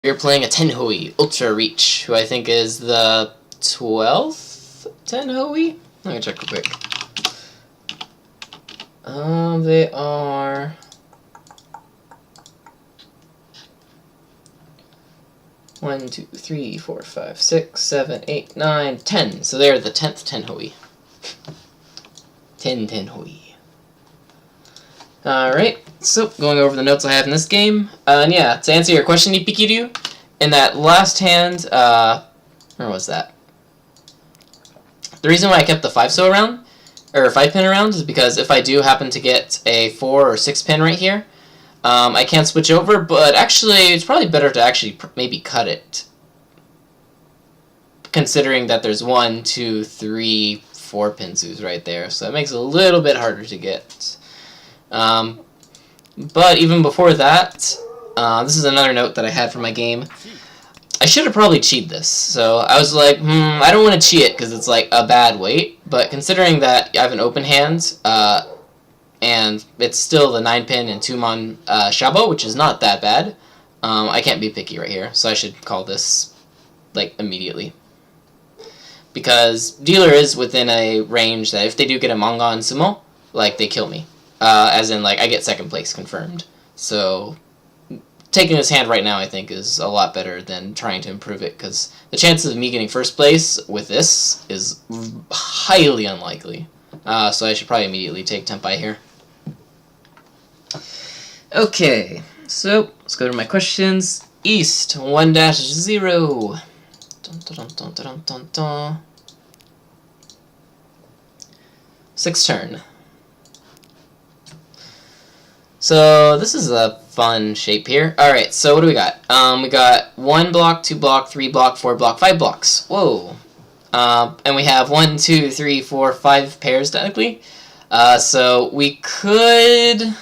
You're playing a Tenhou Ultra Reach, who I think is the 12th Tenhou? Let me check real quick. They are... One, two, three, 4, 5, 6, 7, 8, 9, 10. So they're the 10th Tenhou. 10 Tenhou. Alright, so going over the notes I have in this game. And yeah, to answer your question, Ipikiru, in that last hand, where was that? The reason why I kept the 5-so around, or 5-pin around, is because if I do happen to get a 4 or 6-pin right here, I can't switch over, but actually it's probably better to actually maybe cut it. Considering that there's 1, 2, 3, 4 pinsus right there, so it makes it a little bit harder to get. But even before that, this is another note that I had for my game. I should have probably cheated this. So I was like, I don't want to cheat it because it's like a bad weight. But considering that I have an open hand, and it's still the 9-pin and 2-mon Shabo, which is not that bad, I can't be picky right here. So I should call this like immediately. Because dealer is within a range that if they do get a manga and sumo, like they kill me. As in, like, I get 2nd place confirmed. So, taking this hand right now, I think, is a lot better than trying to improve it, because the chances of me getting 1st place with this is highly unlikely. So I should probably immediately take Tenpai here. Okay, so let's go to my questions. East, 1-0. Dun, dun, dun, dun, dun, dun. 6th turn. So this is a fun shape here. Alright, so what do we got? We got 1 block, 2 block, 3 block, 4 block, 5 blocks. Whoa. And we have 1, 2, 3, 4, 5 pairs technically. So we could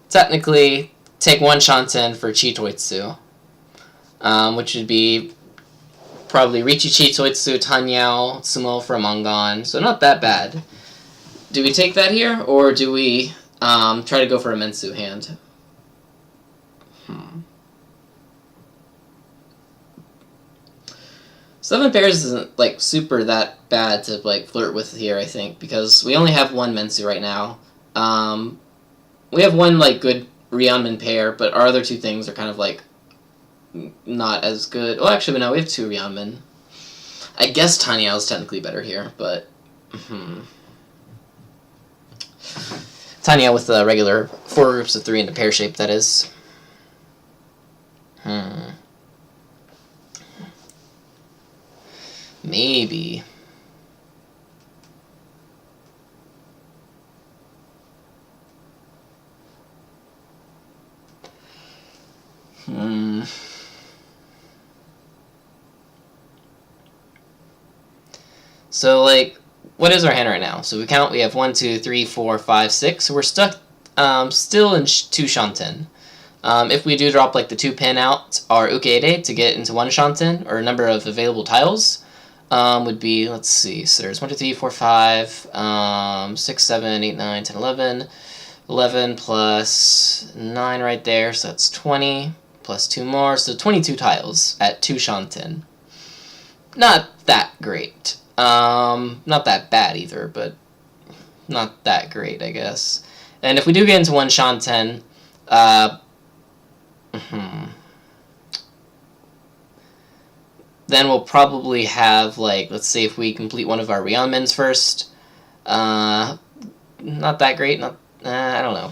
technically take 1 Shanten for Chitoitsu. Which would be probably Richi Chitoitsu, Tenhou, Sumo for Mangan. So not that bad. Do we take that here, or do we... try to go for a Mensu hand. 7 pairs isn't like super that bad to like flirt with here, I think, because we only have 1 Mensu right now. We have 1 like good Ryeonmin pair, but our other 2 things are kind of like not as good. Well, actually, no, we have 2 Ryeonmin. I guess Tenhou is technically better here, but Tenhou with the regular 4 groups of 3 in the pair shape, that is. Maybe. So, like, what is our hand right now? So we count, we have 1, 2, 3, 4, 5, 6. So we're stuck still in 2 Shanten. If we do drop like the 2-pin out, our Ukeide to get into 1 Shanten, or number of available tiles, would be, let's see, so there's 1, 2, 3, 4, 5, 6, 7, 8, 9, 10, 11. 11 plus 9 right there, so that's 20, plus 2 more, so 22 tiles at 2 Shanten. Not that great. Not that bad either, but not that great, I guess. And if we do get into 1 Shanten, then we'll probably have, like, let's say if we complete one of our Ryeonmins first. Not that great, I don't know.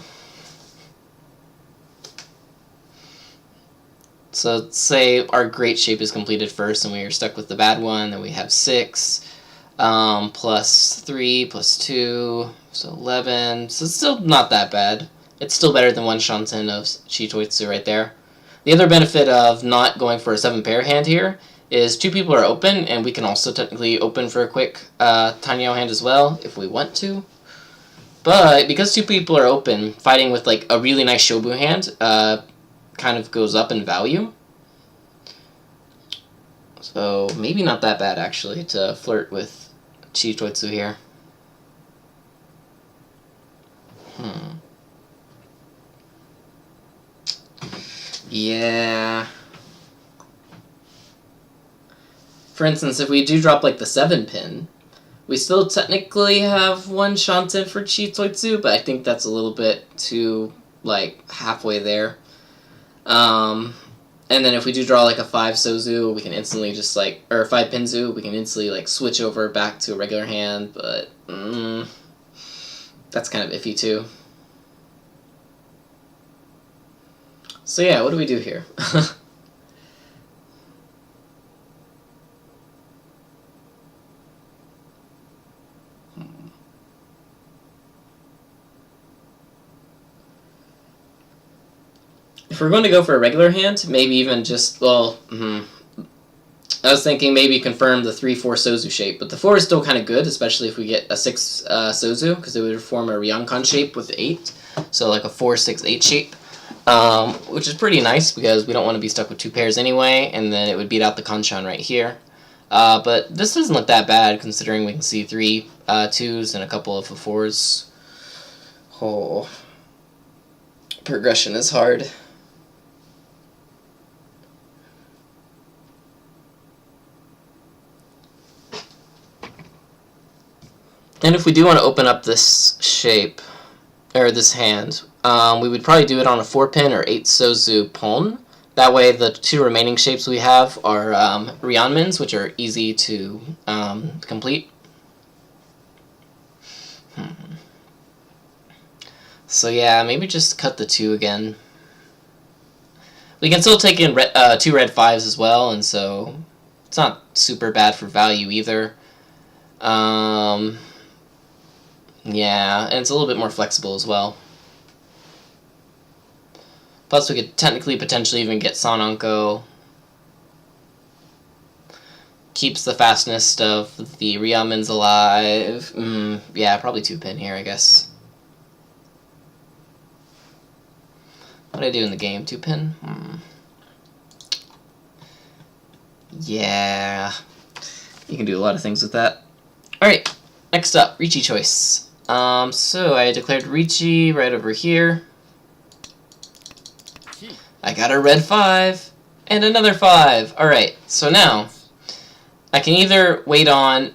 So let's say our great shape is completed first and we are stuck with the bad one, then we have 6, plus 3, plus 2, so 11. So it's still not that bad. It's still better than 1 Shanten of Chitoitsu right there. The other benefit of not going for a 7-pair hand here is 2 people are open, and we can also technically open for a quick Tenhou hand as well, if we want to. But because 2 people are open, fighting with like a really nice Shobu hand kind of goes up in value. So maybe not that bad actually to flirt with Chitoitsu here. Yeah. For instance, if we do drop like the 7 pin, we still technically have one Shanten for Chitoitsu, but I think that's a little bit too, like, halfway there. And then if we do draw like a 5 Sozu, we can instantly just like, or a 5 Pinzu, we can instantly like switch over back to a regular hand, but that's kind of iffy too. So yeah, what do we do here? If we're going to go for a regular hand, maybe even just, well, I was thinking maybe confirm the 3-4 Sozu shape, but the 4 is still kind of good, especially if we get a 6 Sozu, because it would form a Ryankan shape with 8, so like a 4-6-8 shape, which is pretty nice because we don't want to be stuck with 2 pairs anyway, and then it would beat out the Kanchan right here. But this doesn't look that bad, considering we can see 3 2s and a couple of 4s. Oh, progression is hard. And if we do want to open up this shape, or this hand, we would probably do it on a 4-pin or 8 Sozu Pon. That way the 2 remaining shapes we have are Ryanmins, which are easy to complete. So yeah, maybe just cut the 2 again. We can still take in 2 red 5s as well, and so it's not super bad for value either. Yeah, and it's a little bit more flexible as well. Plus, we could technically potentially even get Sananko. Keeps the fastness of the Ryanmins alive. Yeah, probably 2-pin here, I guess. What do I do in the game? 2-pin? Yeah. You can do a lot of things with that. Alright, next up, Ricci choice. So I declared Ricci right over here. I got a red 5 and another 5. Alright, so now I can either wait on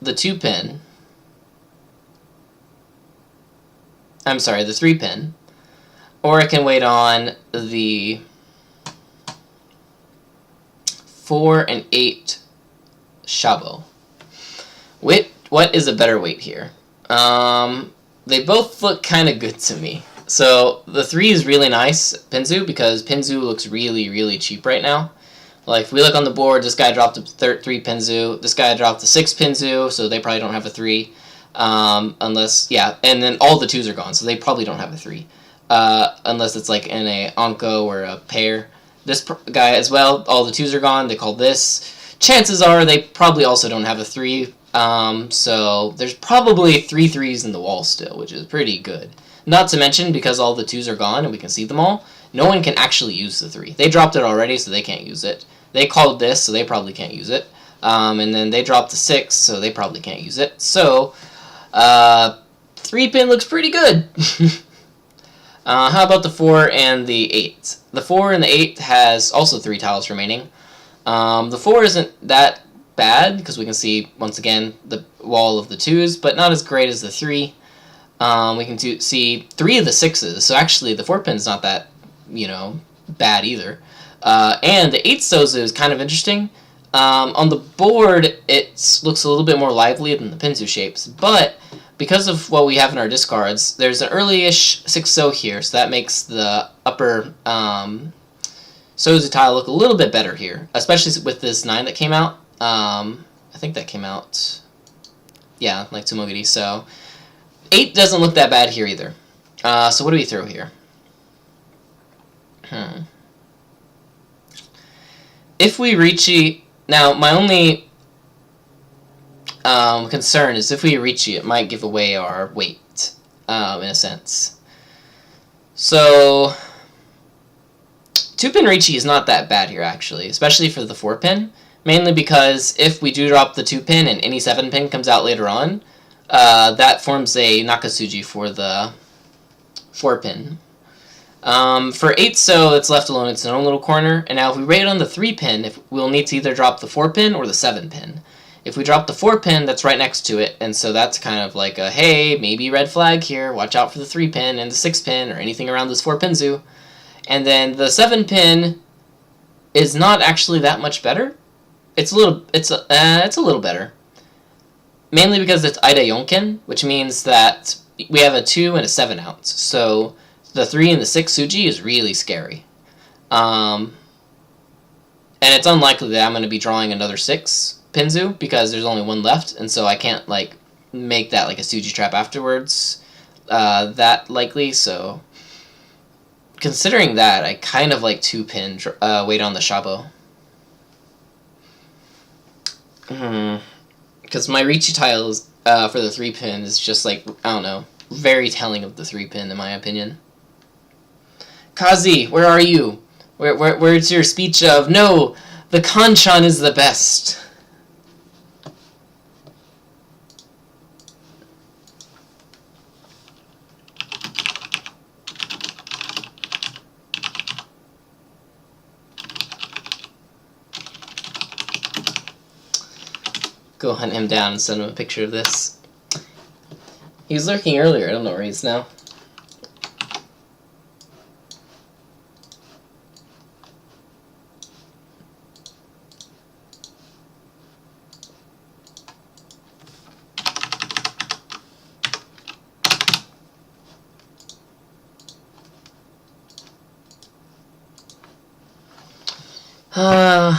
the 2-pin. I'm sorry, the 3-pin. Or I can wait on the 4 and 8 Shabo. What is a better weight here? They both look kind of good to me. So the 3 is really nice, Pinzu, because Pinzu looks really, really cheap right now. Like, if we look on the board, this guy dropped a 3 Pinzu, this guy dropped a 6 Pinzu, so they probably don't have a 3. Unless, yeah, and then all the 2s are gone, so they probably don't have a 3. Unless it's like in a Anko or a pair. This guy as well, all the 2s are gone, they call this. Chances are they probably also don't have a 3. So there's probably 3 3s in the wall still, which is pretty good. Not to mention, because all the 2s are gone and we can see them all, no one can actually use the 3. They dropped it already, so they can't use it. They called this, so they probably can't use it. And then they dropped the 6, so they probably can't use it. So, 3-pin looks pretty good. How about the 4 and the 8? The 4 and the 8 has also 3 tiles remaining. The 4 isn't that bad, because we can see, once again, the wall of the 2s, but not as great as the 3. We can see 3 of the 6s, so actually the 4-pin's not that, bad either. And the 8 Sozu is kind of interesting. On the board, it looks a little bit more lively than the Pinzu shapes, but because of what we have in our discards, there's an early-ish 6-So here, so that makes the upper Sozu tile look a little bit better here, especially with this 9 that came out. I think that came out, yeah, like Tsumogiri, so 8 doesn't look that bad here either. So what do we throw here? If we Ricci, now my only concern is if we Ricci, it might give away our weight, in a sense. So 2-pin Ricci is not that bad here, actually, especially for the 4-pin, mainly because if we do drop the 2-pin and any 7-pin comes out later on, that forms a Nakatsuji for the 4-pin. For 8 so, it's left alone in its own little corner, and now if we rate it on the 3 pin, we'll need to either drop the 4 pin or the 7 pin. If we drop the 4 pin, that's right next to it, and so that's kind of like a, hey, maybe red flag here, watch out for the 3 pin and the 6 pin, or anything around this 4 pin zoo. And then the 7 pin is not actually that much better. It's a little better. Mainly because it's Ida Yonken, which means that we have a 2 and a 7 out. So the 3 and the 6 Suji is really scary. And it's unlikely that I'm going to be drawing another 6 Pinzu, because there's only 1 left, and so I can't like make that like a Suji trap afterwards that likely, so considering that, I kind of like 2 pin wait on the Shabo. Because my Riichi tiles for the 3 pin is just like, I don't know, very telling of the 3 pin in my opinion. Kazi, where are you? Where's your speech of, no, the Kanchan is the best? Go hunt him down and send him a picture of this. He was lurking earlier, I don't know where he is now.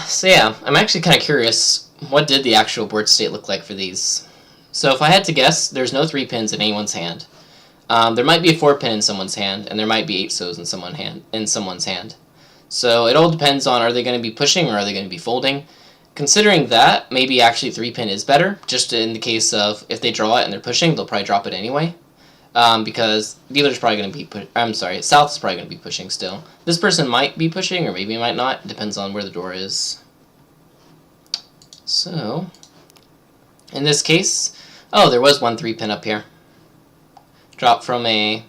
So yeah, I'm actually kind of curious, what did the actual board state look like for these? So if I had to guess, there's no 3 pins in anyone's hand. There might be a 4 pin in someone's hand, and there might be 8 so's in someone's hand. So it all depends on, are they going to be pushing or are they going to be folding? Considering that, maybe actually 3 pin is better, just in the case of if they draw it and they're pushing, they'll probably drop it anyway. Because dealer's probably going to be South is probably going to be pushing still. This person might be pushing, or maybe might not. It depends on where the door is. So, in this case, oh, there was 1 3 pin up here. Dropped from a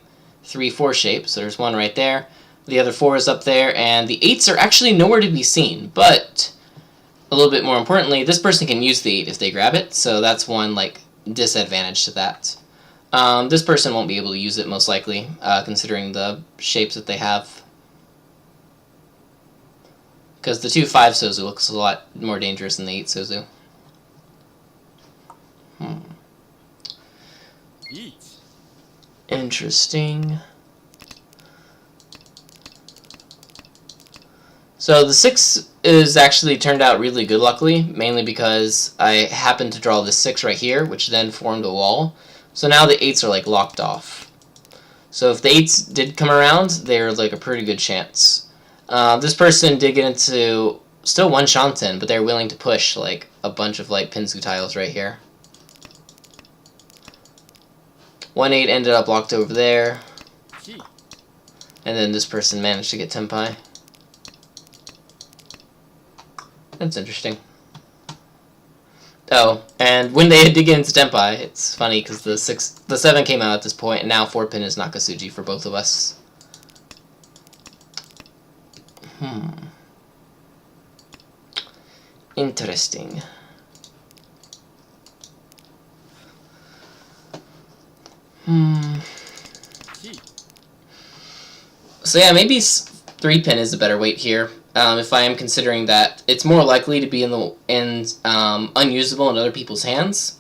3-4 shape, so there's 1 right there. The other 4 is up there, and the 8s are actually nowhere to be seen. But, a little bit more importantly, this person can use the 8 if they grab it, so that's one like disadvantage to that. This person won't be able to use it most likely, considering the shapes that they have. Because the 2 5 Sozu looks a lot more dangerous than the 8 Sozu. Interesting. So the 6 is actually turned out really good, luckily, mainly because I happened to draw the 6 right here, which then formed a wall. So now the 8s are like locked off. So if the 8s did come around, they're like a pretty good chance. This person did get into still 1 Shanten, but they're willing to push like a bunch of like Pinsu tiles right here. 1 8 ended up locked over there. And then this person managed to get Tenpai. That's interesting. Oh, and when they did get into Tenpai, it's funny because the 7 came out at this point, and now 4 pin is Nakasuji for both of us. Interesting. So yeah, maybe 3 pin is a better weight here. If I am considering that it's more likely to be unusable in other people's hands,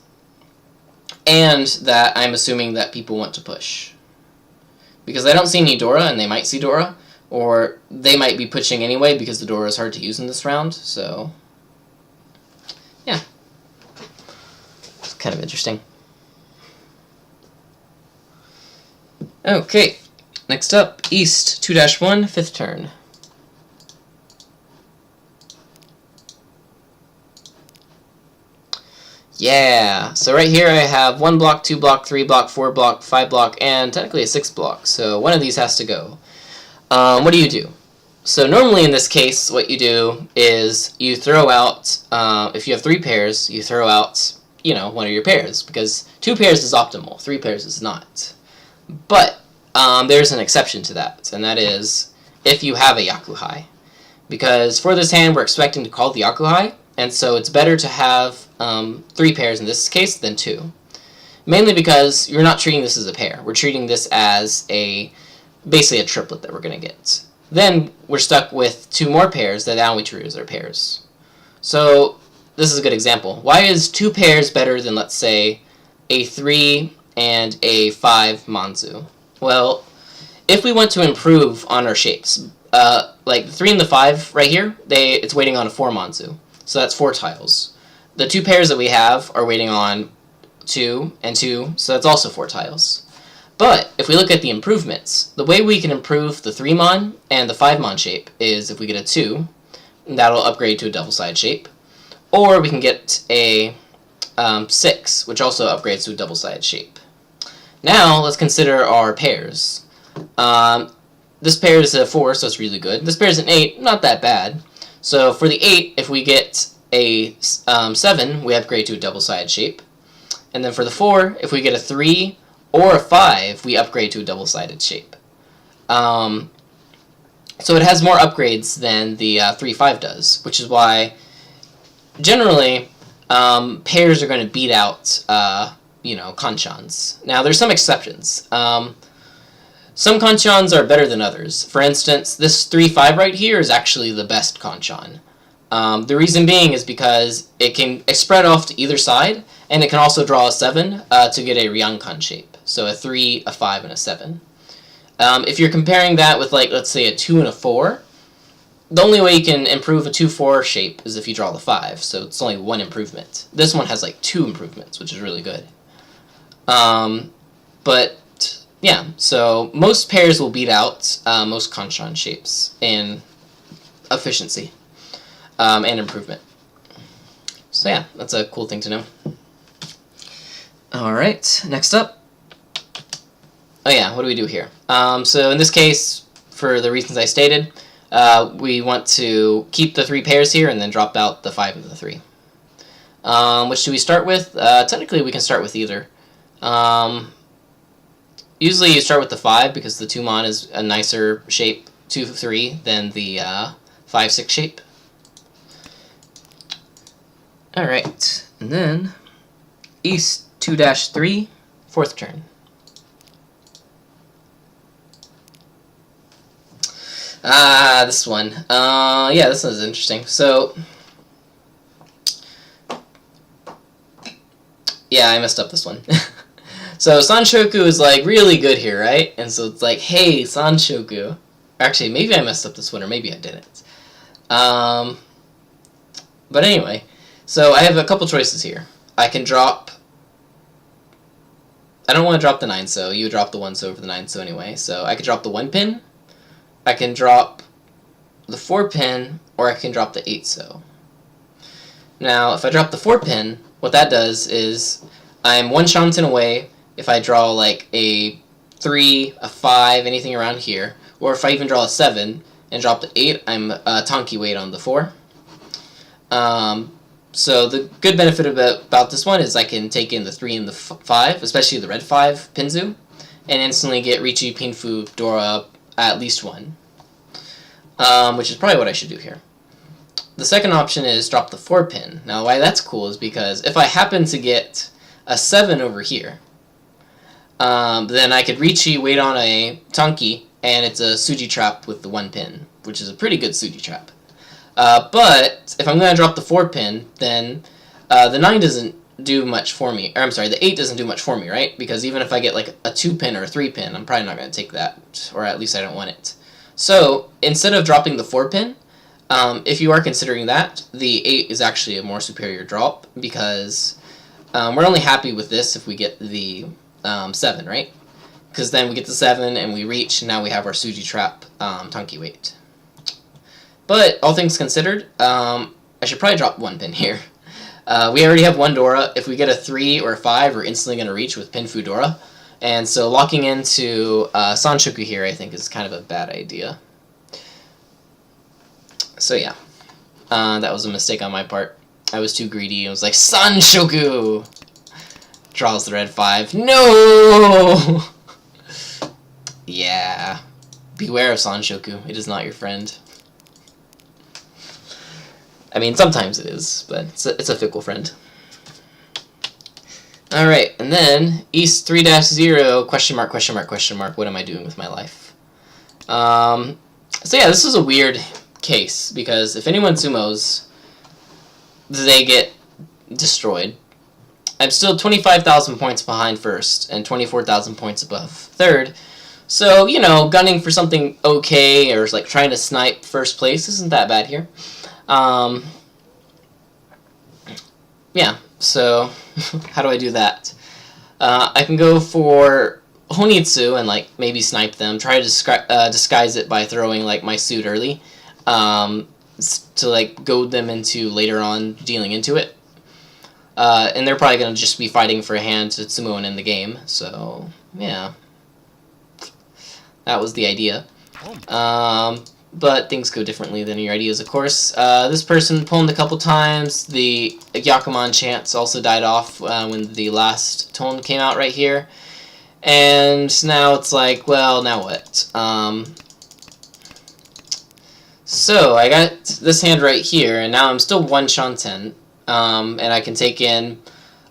and that I'm assuming that people want to push. Because I don't see any Dora, and they might see Dora, or they might be pushing anyway because the Dora is hard to use in this round, so yeah. It's kind of interesting. Okay, next up, East, 2-1, 5th turn. Yeah, so right here I have 1 block, 2 block, 3 block, 4 block, 5 block, and technically a 6 block, so one of these has to go. What do you do? So normally in this case, what you do is you throw out, if you have 3 pairs, you throw out, one of your pairs, because 2 pairs is optimal, 3 pairs is not. But there's an exception to that, and that is if you have a Yakuhai. Because for this hand, we're expecting to call the Yakuhai, and so it's better to have 3 pairs in this case than 2. Mainly because you're not treating this as a pair. We're treating this as basically a triplet that we're going to get. Then we're stuck with 2 more pairs that now we treat as our pairs. So this is a good example. Why is 2 pairs better than, let's say, a 3 and a 5 Manzu? Well, if we want to improve on our shapes, like the 3 and the 5 right here, it's waiting on a 4 Manzu. So that's 4 tiles. The 2 pairs that we have are waiting on 2 and 2, so that's also 4 tiles. But if we look at the improvements, the way we can improve the 3-mon and the 5-mon shape is if we get a 2, and that'll upgrade to a double-sided shape. Or we can get a 6, which also upgrades to a double-sided shape. Now let's consider our pairs. This pair is a 4, so it's really good. This pair is an 8, not that bad. So for the 8, if we get a 7, we upgrade to a double-sided shape. And then for the 4, if we get a 3 or a 5, we upgrade to a double-sided shape. So it has more upgrades than the 3-5 does, which is why generally pairs are going to beat out kanchans. Now there's some exceptions. Some kanchans are better than others. For instance, this 3-5 right here is actually the best kanchan. The reason being is because it can spread off to either side, and it can also draw a 7 to get a Ryankan shape. So a 3, a 5, and a 7. If you're comparing that with, like, let's say a 2 and a 4, the only way you can improve a 2-4 shape is if you draw the 5, so it's only 1 improvement. This one has like 2 improvements, which is really good. But yeah, so most pairs will beat out most kanchan shapes in efficiency and improvement. So yeah, that's a cool thing to know. Alright, next up. Oh yeah, what do we do here? So in this case, for the reasons I stated, we want to keep the 3 pairs here and then drop out the 5 and the 3. Which do we start with? Technically we can start with either. Usually you start with the 5 because the 2-mon is a nicer shape, 2-3, than the 5-6 shape. Alright, and then East 2-3, 4th turn. This one. Yeah, this one's interesting. So, yeah, I messed up this one. So, Sanshoku is, like, really good here, right? And so it's like, hey, Sanshoku. Actually, maybe I messed up this one, or maybe I didn't. But anyway, so I have a couple choices here. I can drop... I don't want to drop the 9-so. You would drop the 1-so for the 9-so anyway. So I could drop the 1-pin. I can drop the 4-pin, or I can drop the 8-so. Now, if I drop the 4-pin, what that does is I'm 1 shanten away if I draw like a 3, a 5, anything around here, or if I even draw a 7 and drop the 8, I'm Tonki weight on the 4. So the good benefit about this one is I can take in the 3 and the 5, especially the red 5 Pinzu, and instantly get Richi, Pinfu, Dora, at least 1. Which is probably what I should do here. The second option is drop the 4-pin. Now why that's cool is because if I happen to get a 7 over here, then I could Richi wait on a Tonki, and it's a Suji trap with the 1-pin, which is a pretty good Suji trap. But if I'm going to drop the 4-pin, then the 9 doesn't do much for me. Or I'm sorry, the 8 doesn't do much for me, right? Because even if I get like a 2-pin or a 3-pin, I'm probably not going to take that, or at least I don't want it. So instead of dropping the 4-pin, if you are considering that, the 8 is actually a more superior drop because we're only happy with this if we get the 7, right? Because then we get the 7 and we reach, and now we have our Suji trap Tonki weight. But all things considered, I should probably drop 1-pin here. We already have 1 Dora. If we get a 3 or a 5, we're instantly going to reach with Pinfu Dora. And so locking into Sanshoku here, I think, is kind of a bad idea. So yeah, that was a mistake on my part. I was too greedy. I was like, Sanshoku! Draws the red 5. No! Yeah. Beware of Sanshoku. It is not your friend. I mean, sometimes it is, but it's a fickle friend. Alright, and then East 3-0, question mark, question mark, question mark, what am I doing with my life? So yeah, this is a weird case, because if anyone sumos, they get destroyed. I'm still 25,000 points behind first, and 24,000 points above third. So, you know, gunning for something okay, or like trying to snipe first place isn't that bad here. Yeah, so how do I do that? I can go for Honitsu and like maybe snipe them. Try to disguise it by throwing like my suit early, to like goad them into later on dealing into it. And they're probably gonna just be fighting for a hand to sumo and end the game. So yeah, that was the idea. But things go differently than your ideas, of course. This person pwned a couple times. The Yakuman chants also died off when the last tone came out right here. And now it's like, well, now what? So I got this hand right here, and now I'm still 1 Shanten. And I can take in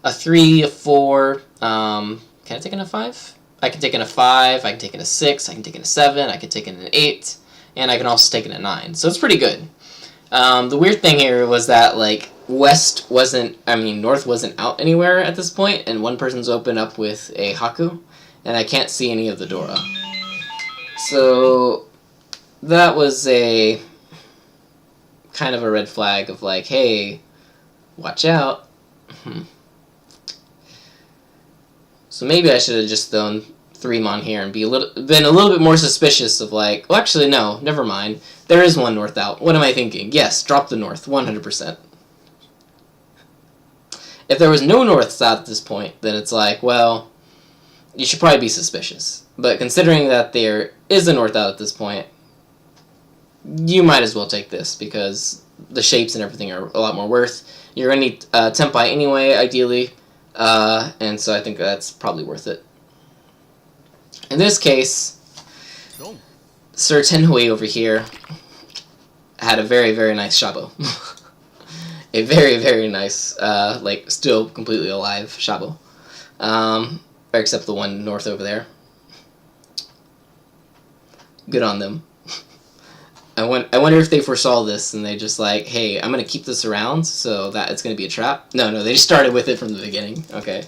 a 3, a 4. Can I take in a 5? I can take in a 5, I can take in a 6, I can take in a 7, I can take in an 8. And I can also take in a 9. So it's pretty good. The weird thing here was that, like, North wasn't out anywhere at this point, and one person's open up with a Haku, and I can't see any of the Dora. So that was a kind of a red flag of like, hey, watch out. So maybe I should have just thrown 3 mon here and been a little bit more suspicious of like, well, actually no, never mind. There is one North out. What am I thinking? Yes, drop the North, 100%. If there was no Norths out at this point, then it's like, well, you should probably be suspicious. But considering that there is a North out at this point, you might as well take this because the shapes and everything are a lot more worth. You're going to need Tenpai anyway, ideally, and so I think that's probably worth it. In this case, Sir Tenhou over here had a very, very nice Shabo. A very, very nice, like, still completely alive Shabo. Except the one North over there. Good on them. I wonder if they foresaw this and they just like, hey, I'm going to keep this around so that it's going to be a trap. No, they just started with it from the beginning. Okay.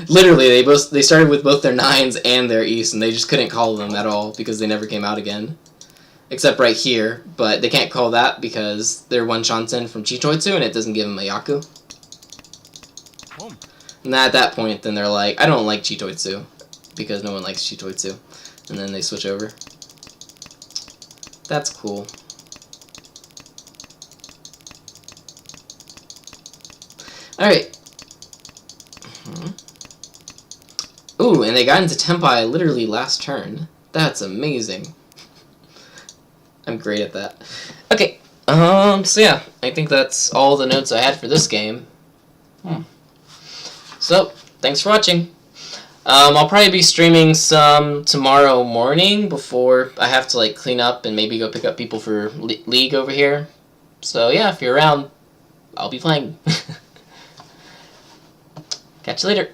Literally, they started with both their 9s and their East, and they just couldn't call them at all because they never came out again. Except right here, but they can't call that because they're 1 Shanten from Chitoitsu and it doesn't give them a Yaku. And at that point, then they're like, I don't like Chitoitsu because no one likes Chitoitsu. And then they switch over. That's cool. Alright. Ooh, and they got into Tenpai literally last turn. That's amazing. I'm great at that. Okay, so yeah, I think that's all the notes I had for this game. So, thanks for watching. I'll probably be streaming some tomorrow morning before I have to like clean up and maybe go pick up people for League over here. So yeah, if you're around, I'll be playing. Catch you later.